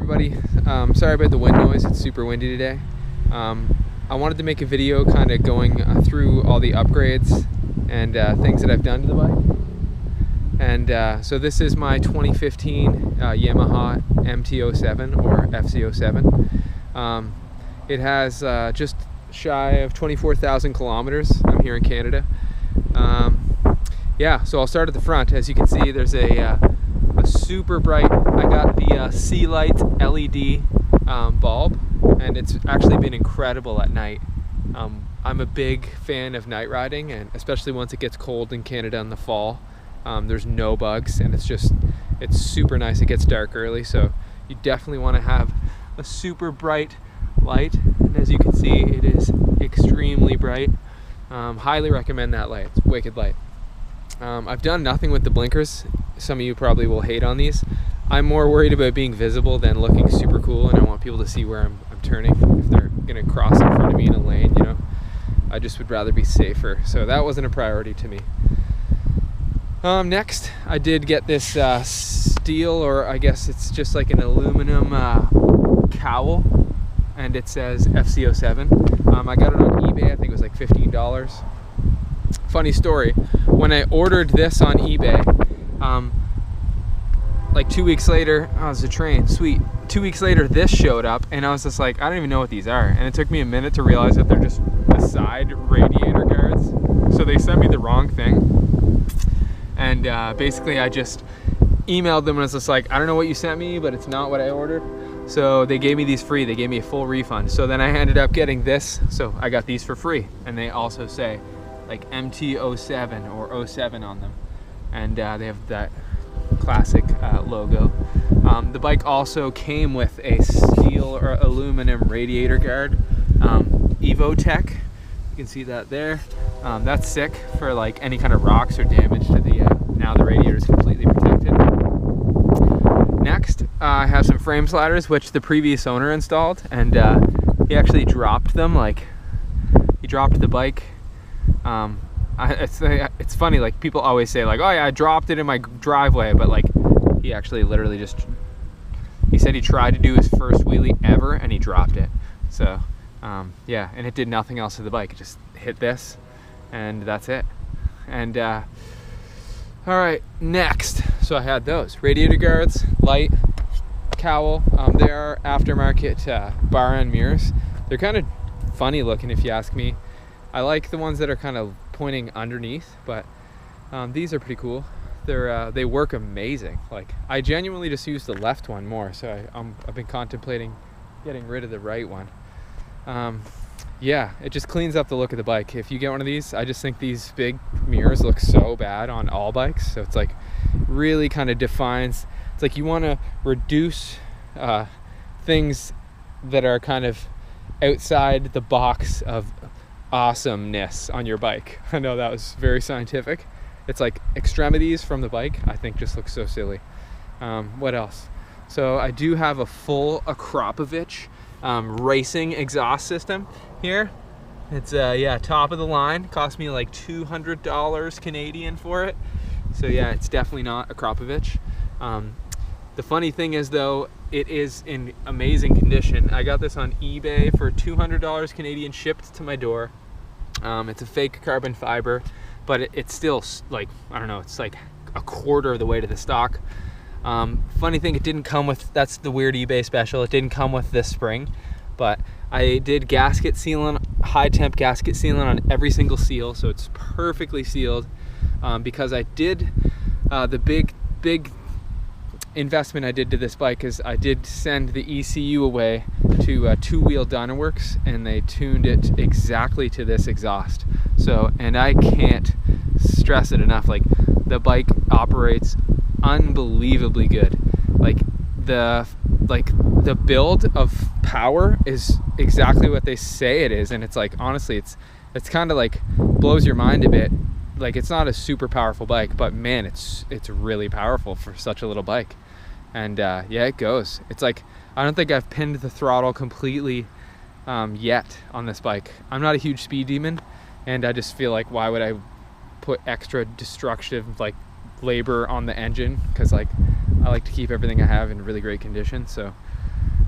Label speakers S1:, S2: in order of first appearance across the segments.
S1: everybody. Sorry about the wind noise, it's super windy today. I wanted to make a video kind of going through all the upgrades and things that I've done to the bike. And so this is my 2015 Yamaha MT07 or FC07. It has just shy of 24,000 kilometers. I'm here in Canada. Yeah, so I'll start at the front. As you can see, there's a super bright, I got the Sea Light LED bulb, and it's actually been incredible at night. I'm a big fan of night riding, and especially once it gets cold in Canada in the fall. There's no bugs, and it's super nice. It gets dark early, so you definitely want to have a super bright light, and as you can see, it is extremely bright. Highly recommend that light. It's wicked light. I've done nothing with the blinkers. Some of you probably will hate on these. I'm more worried about being visible than looking super cool, and I want people to see where I'm turning if they're gonna cross in front of me in a lane, you know. I just would rather be safer, so that wasn't a priority to me. Next, I did get this steel, or I guess it's just like an aluminum cowl, and it says FC07. I got it on eBay. I think it was like $15. Funny story, when I ordered this on eBay, like 2 weeks later, oh, it was a train, sweet. 2 weeks later, this showed up, and I was just like, I don't even know what these are. And it took me a minute to realize that they're just the side radiator guards. So they sent me the wrong thing. And basically, I just emailed them and was just like, I don't know what you sent me, but it's not what I ordered. So they gave me these free. They gave me a full refund. So then I ended up getting this. So I got these for free. And they also say like MT07 or 07 on them. And they have that classic logo. The bike also came with a steel or aluminum radiator guard, Evotech. You can see that there. That's sick for like any kind of rocks or damage to the, now the radiator is completely protected. Next, I have some frame sliders, which the previous owner installed, and he actually dropped them, like, he dropped the bike. It's funny, like, people always say, like, oh yeah, I dropped it in my driveway, but like, he actually literally just, he said he tried to do his first wheelie ever, and he dropped it. So, yeah, and it did nothing else to the bike. It just hit this, and that's it. And, all right, next. So I had those radiator guards, light, cowl. They are aftermarket bar end mirrors. They're kind of funny looking, if you ask me. I like the ones that are kind of pointing underneath, but these are pretty cool. They work amazing. Like, I genuinely just use the left one more, so I've been contemplating getting rid of the right one. Yeah, it just cleans up the look of the bike. If you get one of these, I just think these big mirrors look so bad on all bikes. So it's like really kind of defines, it's like you want to reduce things that are kind of outside the box of awesomeness on your bike. I know that was very scientific. It's like extremities from the bike, I think just looks so silly. What else? So I do have a full Akrapovic racing exhaust system here. It's yeah, top of the line. Cost me like $200 Canadian for it. So yeah, it's definitely not Akrapovic. The funny thing is though, it is in amazing condition. I got this on eBay for $200 Canadian shipped to my door. It's a fake carbon fiber, but it's still like, I don't know, it's like a quarter of the way to the stock. Funny thing, it didn't come with, that's the weird eBay special, it didn't come with this spring, but I did gasket sealant, high temp gasket sealant on every single seal, so it's perfectly sealed. Because I did, the big investment I did to this bike is I did send the ECU away to Two Wheel Dynaworks, and they tuned it exactly to this exhaust. So, and I can't stress it enough, like, the bike operates unbelievably good. Like the build of power is exactly what they say it is, and it's like, honestly, it's kind of like blows your mind a bit. Like, it's not a super powerful bike, but man, it's really powerful for such a little bike. And yeah, it goes. It's like, I don't think I've pinned the throttle completely yet on this bike. I'm not a huge speed demon, and I just feel like, why would I put extra destructive like labor on the engine? Because like, I like to keep everything I have in really great condition. So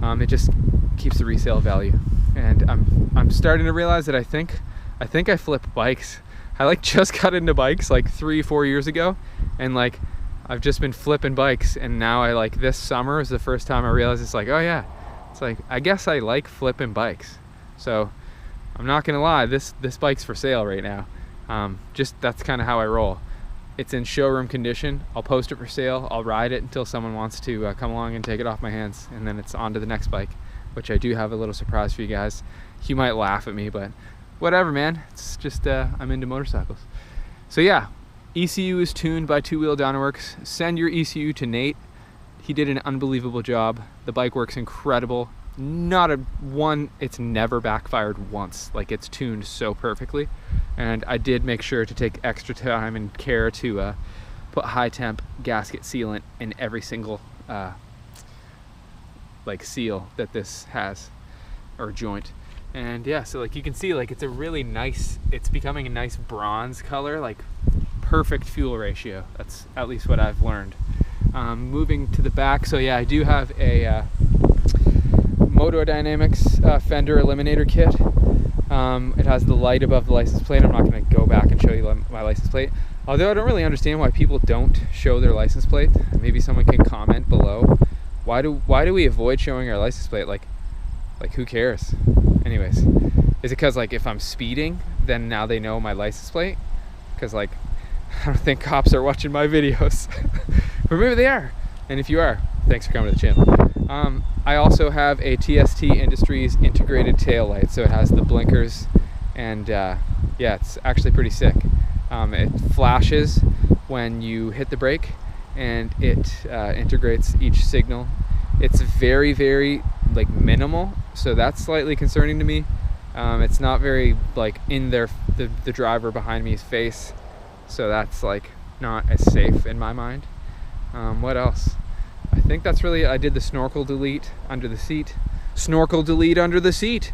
S1: It just keeps the resale value. And I'm starting to realize that I think I flip bikes. I like just got into bikes like 3-4 years ago, and like I've just been flipping bikes, and now I like this summer is the first time I realized it's like, oh yeah, it's like I guess I like flipping bikes. So I'm not gonna lie, this bike's for sale right now. Just that's kind of how I roll. It's in showroom condition. I'll post it for sale. I'll ride it until someone wants to come along and take it off my hands, and then it's on to the next bike, which I do have a little surprise for you guys. You might laugh at me, but whatever, man. It's just I'm into motorcycles. So yeah, ECU is tuned by Two Wheel Dynaworks. Send your ECU to Nate. He did an unbelievable job. The bike works incredible. It's never backfired once. Like, it's tuned so perfectly. And I did make sure to take extra time and care to put high temp gasket sealant in every single like seal that this has, or joint. And yeah, so like you can see, like it's a really nice, it's becoming a nice bronze color, like perfect fuel ratio. That's at least what I've learned. Moving to the back, so yeah, I do have a Moto Dynamics fender eliminator kit. It has the light above the license plate. I'm not going to go back and show you my license plate, although I don't really understand why people don't show their license plate. Maybe someone can comment below. Why do we avoid showing our license plate? Like who cares? Anyways, is it because like if I'm speeding, then now they know my license plate? Because like I don't think cops are watching my videos. But maybe they are, and if you are, thanks for coming to the channel. I also have a TST Industries integrated tail light, so it has the blinkers, and yeah, it's actually pretty sick. It flashes when you hit the brake, and it integrates each signal. It's very, very like minimal, so that's slightly concerning to me. It's not very like in the driver behind me's face, so that's like not as safe in my mind. What else? I think that's really, I did the snorkel delete under the seat. Snorkel delete under the seat.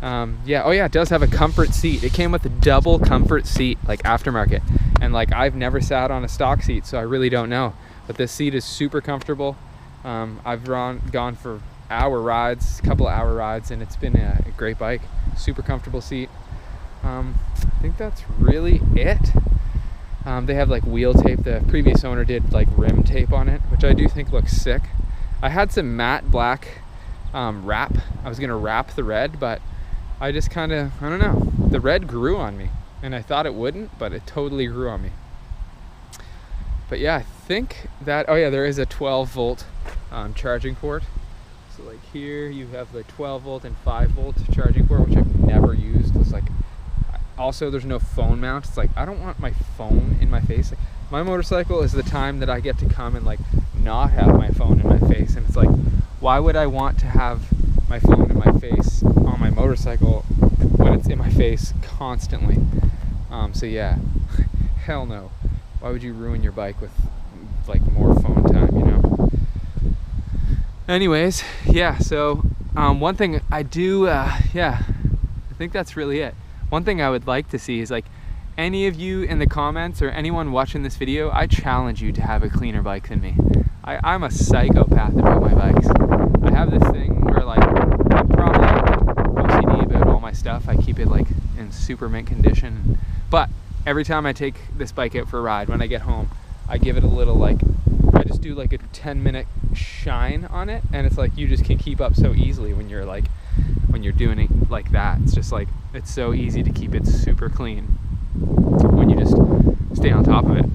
S1: Yeah, oh yeah, it does have a comfort seat. It came with a double comfort seat, like aftermarket. And like I've never sat on a stock seat, so I really don't know. But this seat is super comfortable. I've gone for couple of hour rides, and it's been a great bike. Super comfortable seat. I think that's really it. They have like wheel tape. The previous owner did like rim tape on it, which I do think looks sick. I had some matte black wrap. I was gonna wrap the red, but I just kind of, I don't know. The red grew on me, and I thought it wouldn't, but it totally grew on me. But yeah, I think that, oh yeah, there is a 12 volt charging port. So like here you have the 12 volt and 5 volt charging port, which I've never used. It's like, also there's no phone mount. It's like, I don't want my phone in my face. Like, my motorcycle is the time that I get to come and like not have my phone in my face. And it's like, why would I want to have my phone in my face on my motorcycle when it's in my face constantly? So yeah, hell no. Why would you ruin your bike with like more phone time, you know? Anyways, yeah, so one thing I do, yeah, I think that's really it. One thing I would like to see is like any of you in the comments or anyone watching this video, I challenge you to have a cleaner bike than me. I'm a psychopath about my bikes. I have this thing where like I'm probably OCD about all my stuff. I keep it like in super mint condition. But every time I take this bike out for a ride, when I get home, I give it a little like, I just do like a 10-minute shine on it, and it's like you just can keep up so easily when you're doing it like that. It's just like, it's so easy to keep it super clean when you just stay on top of it.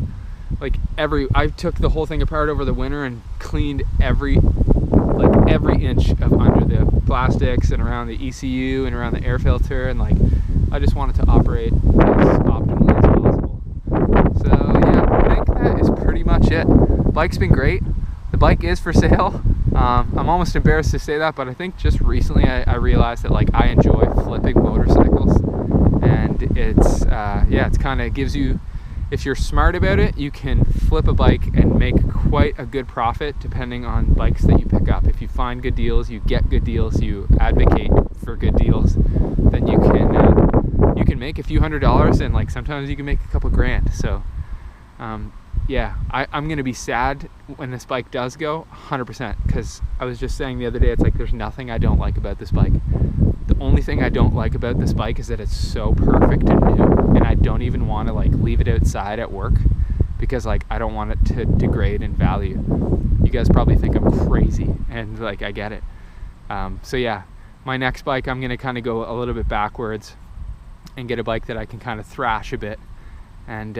S1: Like I took the whole thing apart over the winter and cleaned every inch of under the plastics and around the ECU and around the air filter, and like I just wanted to operate as optimally as possible. So yeah, I think that is pretty much it. Bike's been great. The bike is for sale. I'm almost embarrassed to say that, but I think just recently I realized that like I enjoy flipping motorcycles, and it's yeah, it's kind of gives you, if you're smart about it, you can flip a bike and make quite a good profit depending on bikes that you pick up. If you find good deals, you get good deals, you advocate for good deals, then you can make a few $100s, and like sometimes you can make a couple grand. So yeah, I'm gonna be sad when this bike does go, 100%, because I was just saying the other day, it's like there's nothing I don't like about this bike. The only thing I don't like about this bike is that it's so perfect and new, and I don't even want to like leave it outside at work because like I don't want it to degrade in value. You guys probably think I'm crazy, and like I get it. So yeah, my next bike, I'm gonna kind of go a little bit backwards and get a bike that I can kind of thrash a bit and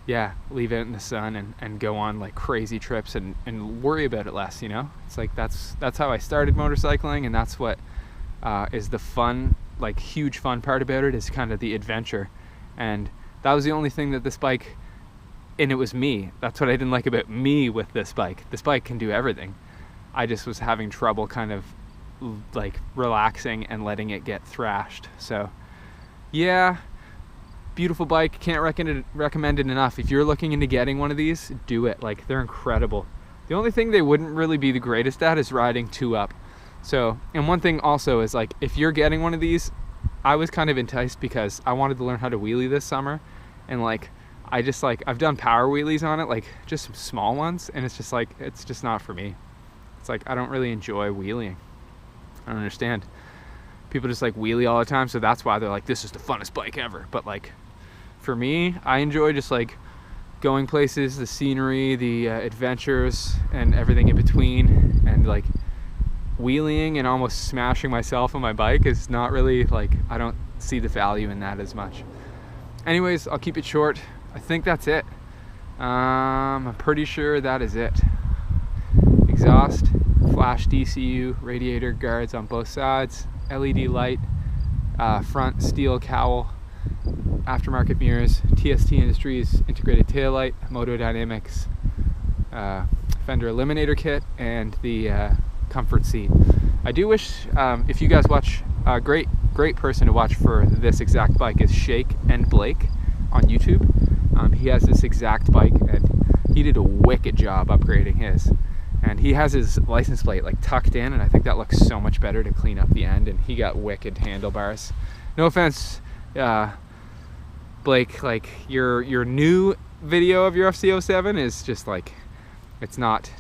S1: yeah, leave it in the sun and go on like crazy trips and worry about it less, you know? It's like that's how I started motorcycling, and that's what is the fun, like huge fun part about it, is kind of the adventure. And that was the only thing that this bike, and it was me. That's what I didn't like about me with this bike. This bike can do everything. I just was having trouble kind of like relaxing and letting it get thrashed. So yeah, beautiful bike. Can't recommend it enough. If you're looking into getting one of these, do it. Like, they're incredible. The only thing they wouldn't really be the greatest at is riding 2-up. So, and one thing also is like, if you're getting one of these, I was kind of enticed because I wanted to learn how to wheelie this summer, and like I just like, I've done power wheelies on it, like just some small ones, and it's just like, it's just not for me. It's like, I don't really enjoy wheeling. I don't understand. People just like wheelie all the time, so that's why they're like, this is the funnest bike ever. But like, for me, I enjoy just like going places, the scenery, the adventures, and everything in between. And like wheeling and almost smashing myself on my bike is not really like, I don't see the value in that as much. Anyways, I'll keep it short. I think that's it. I'm pretty sure that is it. Exhaust, flash DCU, radiator guards on both sides, LED light, front steel cowl, aftermarket mirrors, TST Industries integrated taillight, Moto Dynamics fender eliminator kit, and the comfort seat. I do wish, if you guys watch, a great person to watch for this exact bike is Shake and Blake on YouTube. He has this exact bike, and he did a wicked job upgrading his. And he has his license plate like tucked in, and I think that looks so much better to clean up the end, and he got wicked handlebars. No offense, Blake, like your new video of your MT07 is just like, it's not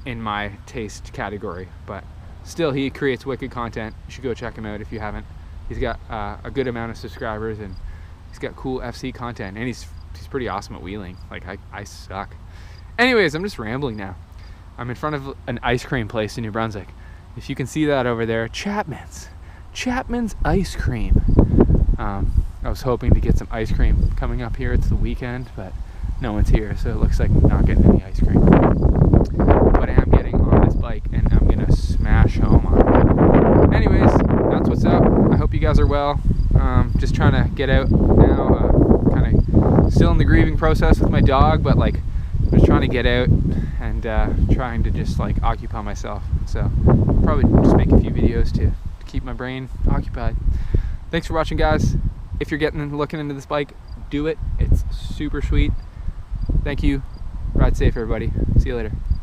S1: in my taste category, but still, he creates wicked content. You should go check him out if you haven't. He's got a good amount of subscribers, and he's got cool FC content, and he's pretty awesome at wheeling. Like, I suck. Anyways, I'm just rambling now. I'm in front of an ice cream place in New Brunswick. If you can see that over there, Chapman's Ice Cream. I was hoping to get some ice cream coming up here. It's the weekend, but no one's here, so it looks like I'm not getting any ice cream. But I am getting on this bike, and I'm gonna smash home on it. Anyways, that's what's up. I hope you guys are well. Just trying to get out now. Kind of still in the grieving process with my dog, but like, I'm just trying to get out and trying to just like occupy myself. So probably just make a few videos to keep my brain occupied. Thanks for watching, guys. If you're looking into this bike, do it. It's super sweet. Thank you. Ride safe, everybody. See you later.